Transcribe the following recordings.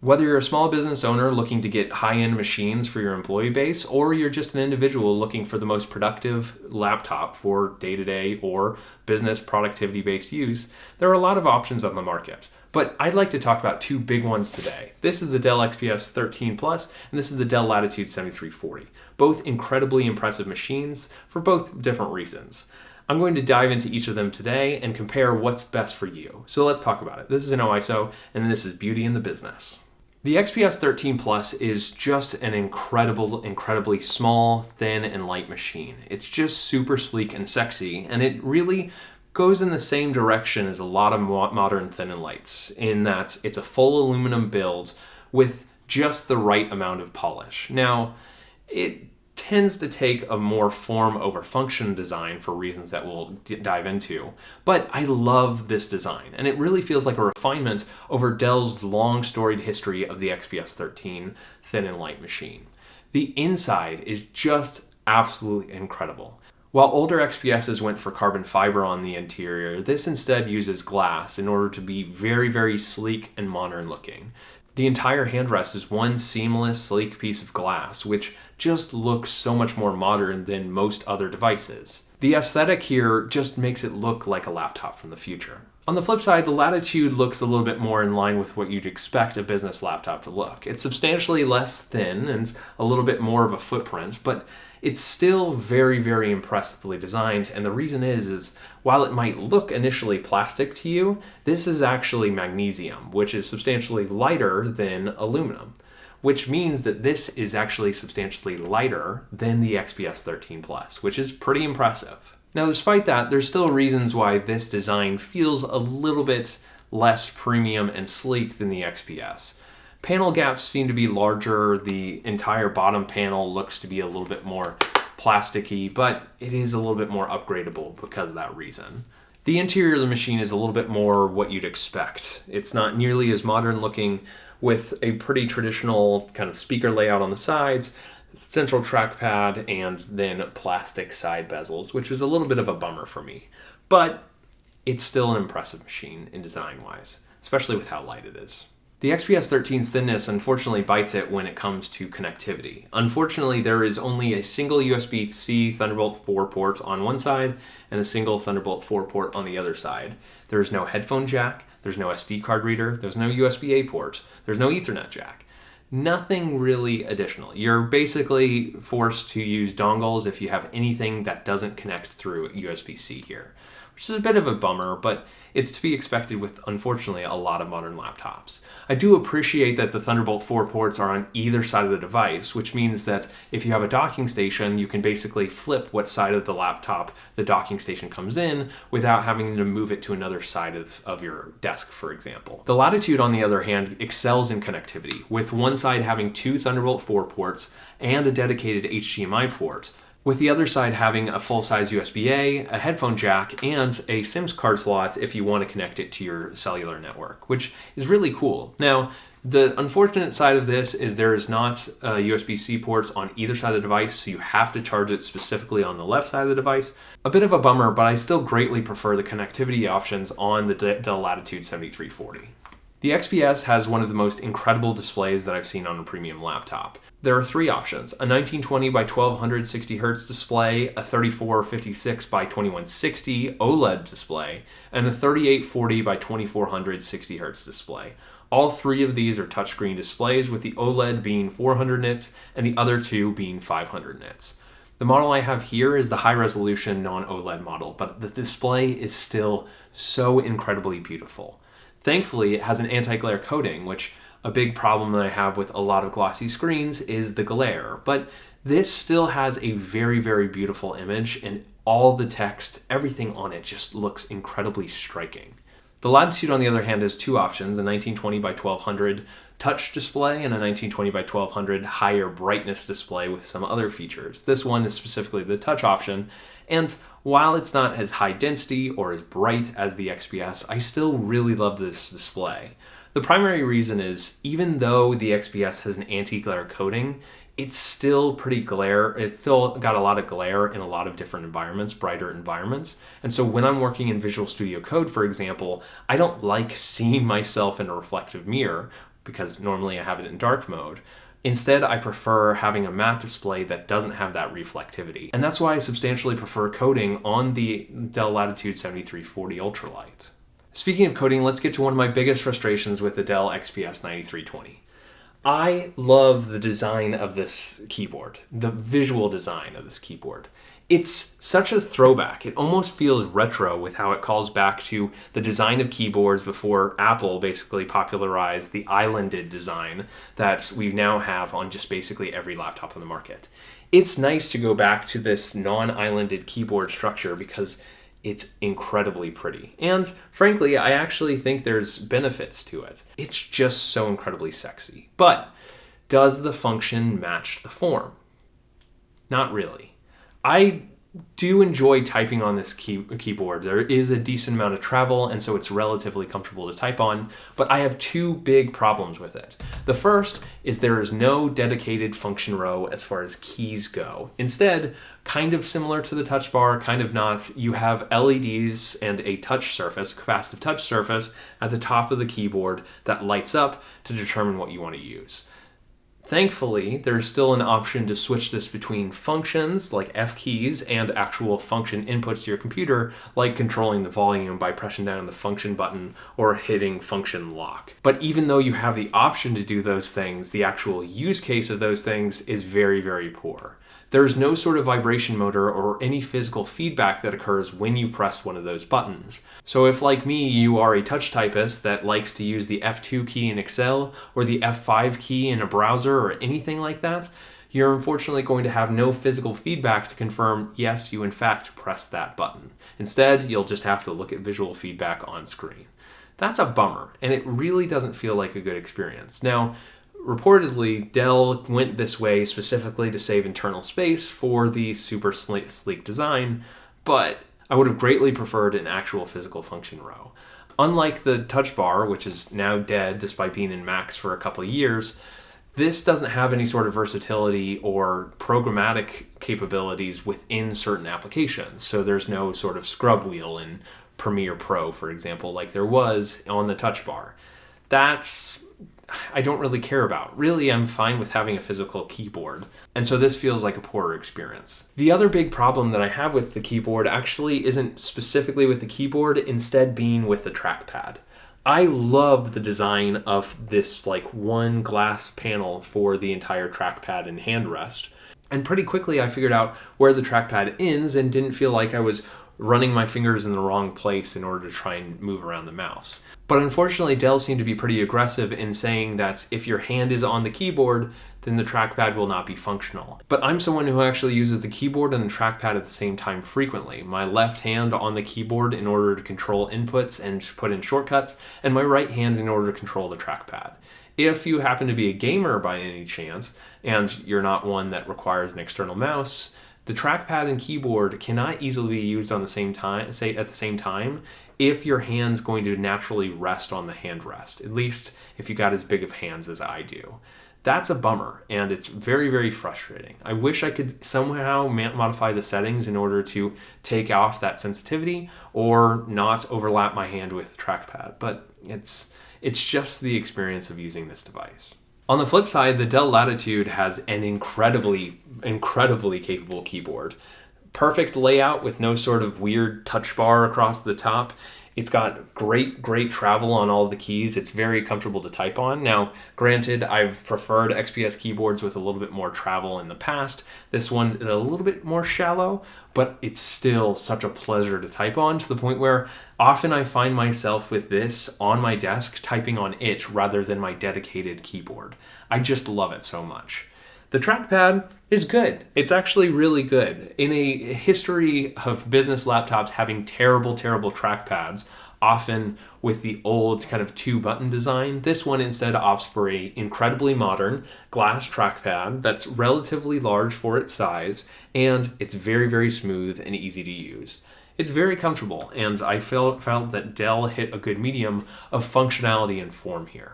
Whether you're a small business owner looking to get high-end machines for your employee base, or you're just an individual looking for the most productive laptop for day-to-day or business productivity-based use, there are a lot of options on the market. But I'd like to talk about two big ones today. This is the Dell XPS 13 Plus, and this is the Dell Latitude 7340. Both incredibly impressive machines for both different reasons. I'm going to dive into each of them today and compare what's best for you. So let's talk about it. This is an OISO, and this is Beauty in the Business. The XPS 13 Plus is just an incredibly small, thin, and light machine. It's just super sleek and sexy, and it really goes in the same direction as a lot of modern thin and lights, in that it's a full aluminum build with just the right amount of polish. Now, it tends to take a more form over function design for reasons that we'll dive into. But I love this design, and it really feels like a refinement over Dell's long storied history of the XPS 13 thin and light machine. The inside is just absolutely incredible. While older XPSs went for carbon fiber on the interior, this instead uses glass in order to be very sleek and modern looking. The entire handrest is one seamless, sleek piece of glass, which just looks so much more modern than most other devices. The aesthetic here just makes it look like a laptop from the future. On the flip side, the Latitude looks a little bit more in line with what you'd expect a business laptop to look. It's substantially less thin and a little bit more of a footprint, but it's still very impressively designed, and the reason is while it might look initially plastic to you, this is actually magnesium, which is substantially lighter than aluminum, which means that this is actually substantially lighter than the XPS 13 Plus, which is pretty impressive. Now, despite that, there's still reasons why this design feels a little bit less premium and sleek than the XPS. Panel gaps seem to be larger, the entire bottom panel looks to be a little bit more plasticky, but it is a little bit more upgradable because of that reason. The interior of the machine is a little bit more what you'd expect. It's not nearly as modern looking, with a pretty traditional kind of speaker layout on the sides, central trackpad, and then plastic side bezels, which is a little bit of a bummer for me. But it's still an impressive machine in design-wise, especially with how light it is. The XPS 13's thinness unfortunately bites it when it comes to connectivity. Unfortunately, there is only a single USB-C Thunderbolt 4 port on one side and a single Thunderbolt 4 port on the other side. There is no headphone jack, there's no SD card reader, there's no USB-A port, there's no Ethernet jack. Nothing really additional. You're basically forced to use dongles if you have anything that doesn't connect through USB-C here, which is a bit of a bummer, but it's to be expected with, unfortunately, a lot of modern laptops. I do appreciate that the Thunderbolt 4 ports are on either side of the device, which means that if you have a docking station, you can basically flip what side of the laptop the docking station comes in without having to move it to another side of your desk, for example. The Latitude, on the other hand, excels in connectivity, with one side having two Thunderbolt 4 ports and a dedicated HDMI port, with the other side having a full-size USB-A, a headphone jack, and a SIM card slot if you want to connect it to your cellular network, which is really cool. Now, the unfortunate side of this is there is not USB-C ports on either side of the device, so you have to charge it specifically on the left side of the device. A bit of a bummer, but I still greatly prefer the connectivity options on the Dell Latitude 7340. The XPS has one of the most incredible displays that I've seen on a premium laptop. There are three options: a 1920 by 1200 60Hz display, a 3456 by 2160 OLED display, and a 3840 by 2400 60Hz display. All three of these are touchscreen displays, with the OLED being 400 nits and the other two being 500 nits. The model I have here is the high-resolution non-OLED model, but the display is still so incredibly beautiful. Thankfully, it has an anti-glare coating, which a big problem that I have with a lot of glossy screens is the glare, but this still has a very beautiful image, and all the text, everything on it just looks incredibly striking. The Latitude, on the other hand, has two options: a 1920 by 1200 touch display and a 1920 by 1200 higher brightness display with some other features. This one is specifically the touch option, and while it's not as high density or as bright as the XPS, I still really love this display. The primary reason is, even though the XPS has an anti-glare coating, it's still it's still got a lot of glare in a lot of different environments, brighter environments. And so when I'm working in Visual Studio Code, for example, I don't like seeing myself in a reflective mirror, because normally I have it in dark mode. Instead, I prefer having a matte display that doesn't have that reflectivity. And that's why I substantially prefer coding on the Dell Latitude 7340 Ultralight. Speaking of coding, let's get to one of my biggest frustrations with the Dell XPS 9320. I love the design of this keyboard, the visual design of this keyboard. It's such a throwback. It almost feels retro with how it calls back to the design of keyboards before Apple basically popularized the islanded design that we now have on just basically every laptop on the market. It's nice to go back to this non-islanded keyboard structure because it's incredibly pretty. And frankly, I actually think there's benefits to it. It's just so incredibly sexy. But does the function match the form? Not really. I do enjoy typing on this keyboard. There is a decent amount of travel, and so it's relatively comfortable to type on, but I have two big problems with it. The first is there is no dedicated function row as far as keys go. Instead, kind of similar to the touch bar, kind of not, you have LEDs and a touch surface, capacitive touch surface, at the top of the keyboard that lights up to determine what you want to use. Thankfully, there's still an option to switch this between functions like F keys and actual function inputs to your computer, like controlling the volume by pressing down the function button or hitting function lock. But even though you have the option to do those things, the actual use case of those things is very, very poor. There's no sort of vibration motor or any physical feedback that occurs when you press one of those buttons. So if, like me, you are a touch typist that likes to use the F2 key in Excel or the F5 key in a browser or anything like that, you're unfortunately going to have no physical feedback to confirm, yes, you in fact pressed that button. Instead, you'll just have to look at visual feedback on screen. That's a bummer, and it really doesn't feel like a good experience. Now, reportedly, Dell went this way specifically to save internal space for the super sleek design, but I would have greatly preferred an actual physical function row. Unlike the touch bar, which is now dead despite being in Macs for a couple of years, this doesn't have any sort of versatility or programmatic capabilities within certain applications. So there's no sort of scrub wheel in Premiere Pro, for example, like there was on the touch bar. I don't really care about. Really, I'm fine with having a physical keyboard. And so this feels like a poorer experience. The other big problem that I have with the keyboard actually isn't specifically with the keyboard, instead being with the trackpad. I love the design of this like one glass panel for the entire trackpad and handrest. And pretty quickly I figured out where the trackpad ends and didn't feel like I was running my fingers in the wrong place in order to try and move around the mouse. But unfortunately, Dell seemed to be pretty aggressive in saying that if your hand is on the keyboard, then the trackpad will not be functional. But I'm someone who actually uses the keyboard and the trackpad at the same time frequently. My left hand on the keyboard in order to control inputs and put in shortcuts, and my right hand in order to control the trackpad. If you happen to be a gamer by any chance, and you're not one that requires an external mouse, the trackpad and keyboard cannot easily be used on the same time, say at the same time, if your hand's going to naturally rest on the handrest, at least if you got as big of hands as I do. That's a bummer, and it's very, very frustrating. I wish I could somehow modify the settings in order to take off that sensitivity or not overlap my hand with the trackpad, but it's just the experience of using this device. On the flip side, the Dell Latitude has an incredibly capable keyboard. Perfect layout with no sort of weird touch bar across the top. It's got great travel on all the keys. It's very comfortable to type on. Now, granted, I've preferred XPS keyboards with a little bit more travel in the past. This one is a little bit more shallow, but it's still such a pleasure to type on, to the point where often I find myself with this on my desk typing on it rather than my dedicated keyboard. I just love it so much. The trackpad is good. It's actually really good. In a history of business laptops having terrible trackpads, often with the old kind of two-button design, this one instead opts for a incredibly modern glass trackpad that's relatively large for its size, and it's very smooth and easy to use. It's very comfortable, and I felt that Dell hit a good medium of functionality and form here.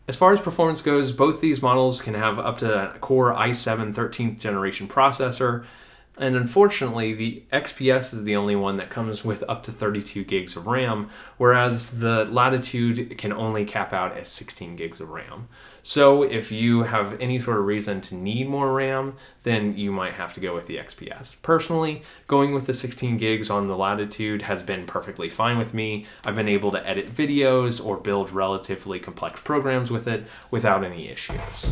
As far as performance goes, both these models can have up to a Core i7 13th generation processor. And unfortunately, the XPS is the only one that comes with up to 32 gigs of RAM, whereas the Latitude can only cap out at 16 gigs of RAM. So if you have any sort of reason to need more RAM, then you might have to go with the XPS. Personally, going with the 16 gigs on the Latitude has been perfectly fine with me. I've been able to edit videos or build relatively complex programs with it without any issues.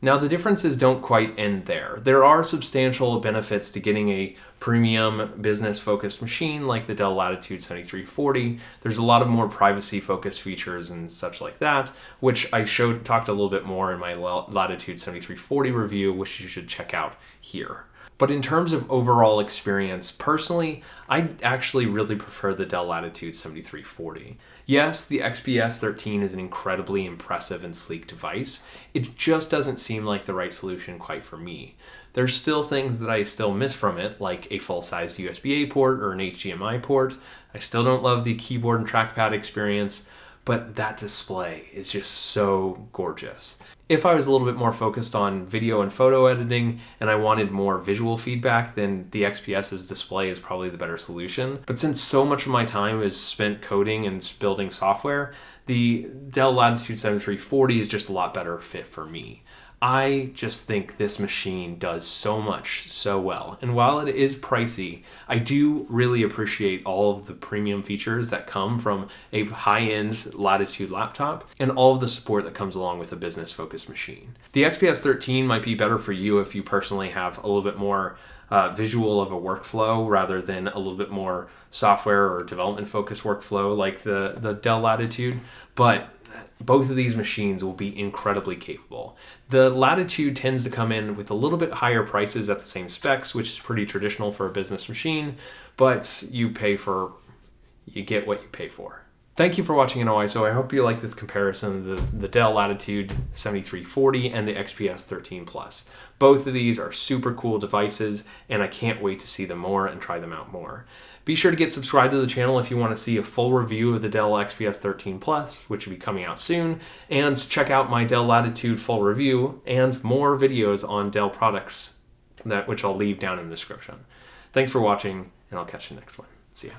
Now, the differences don't quite end there. There are substantial benefits to getting a premium business-focused machine like the Dell Latitude 7340. There's a lot of more privacy-focused features and such like that, which I talked a little bit more in my Latitude 7340 review, which you should check out here. But in terms of overall experience, personally, I actually really prefer the Dell Latitude 7340. Yes, the XPS 13 is an incredibly impressive and sleek device. It just doesn't seem like the right solution quite for me. There's still things that I still miss from it, like a full-sized USB-A port or an HDMI port. I still don't love the keyboard and trackpad experience, but that display is just so gorgeous. If I was a little bit more focused on video and photo editing and I wanted more visual feedback, then the XPS's display is probably the better solution. But since so much of my time is spent coding and building software, the Dell Latitude 7340 is just a lot better fit for me. I just think this machine does so much so well. And while it is pricey, I do really appreciate all of the premium features that come from a high-end Latitude laptop and all of the support that comes along with a business-focused machine. The XPS 13 might be better for you if you personally have a little bit more visual of a workflow rather than a little bit more software or development-focused workflow like the Dell Latitude, but both of these machines will be incredibly capable. The Latitude tends to come in with a little bit higher prices at the same specs, which is pretty traditional for a business machine, but you get what you pay for. Thank you for watching So I hope you like this comparison of the Dell Latitude 7340 and the XPS 13 Plus. Both of these are super cool devices, and I can't wait to see them more and try them out more. Be sure to get subscribed to the channel if you want to see a full review of the Dell XPS 13 Plus, which will be coming out soon, and check out my Dell Latitude full review and more videos on Dell products, which I'll leave down in the description. Thanks for watching, and I'll catch you next one. See ya.